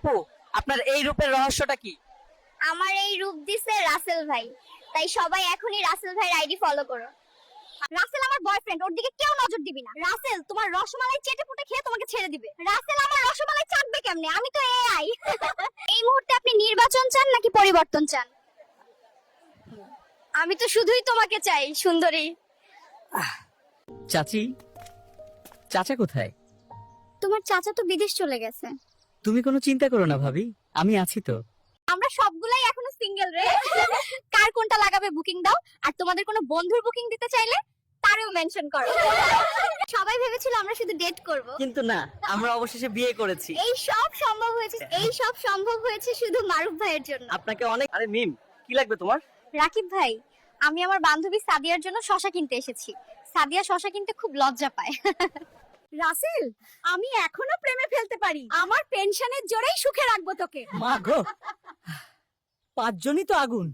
আপু, আপনার এই রূপের রহস্যটা কি? আমার এই রূপ দিছে রাসেল ভাই, তাই সবাই এখনই রাসেল ভাইয়ের আইডি ফলো করো। রাসেল আমার বয়ফ্রেন্ড, ওর দিকে কেউ নজর দিবি না। রাসেল তোমার রসমালাই চেটে পুটে খেয়ে তোমাকে ছেড়ে দিবে। রাসেল আমার রসমালাই চাটবে কেমনে, আমি তো এআই। এই মুহূর্তে আপনি নির্বাচন চান নাকি পরিবর্তন চান? আমি তো শুধুই তোমাকে চাই সুন্দরী। চাচি, চাচা কোথায়? তোমার চাচা তো বিদেশ চলে গেছে। তুমি কোনো চিন্তা করো না ভাবি, আমি আছি তো। আমরা সবগুলাই এখনো সিঙ্গেল রে। কার কোনটা লাগাবে বুকিং দাও, আর তোমাদের কোনো বন্ধুর বুকিং দিতে চাইলে তারেও মেনশন করো। সবাই ভেবেছিল আমরা শুধু ডেট করব, কিন্তু না, আমরা অবশেষে বিয়ে করেছি। এই সব সম্ভব হয়েছে শুধু মারুফ ভাইয়ের জন্য। আপনাকে অনেক। আরে মিম, কি লাগবে তোমার? রাকিব ভাই, আমি আমার বান্ধবী সাদিয়ার জন্য শশা কিনতে এসেছি। সাদিয়া শশা কিনতে খুব লজ্জা পায়। রাসেল, আমি এখনো প্রেমে ফেলতে পারি। আমার পেনশনের জোরেই সুখে রাখবো তোকে। মা গো, 5 জনই তো আগুন।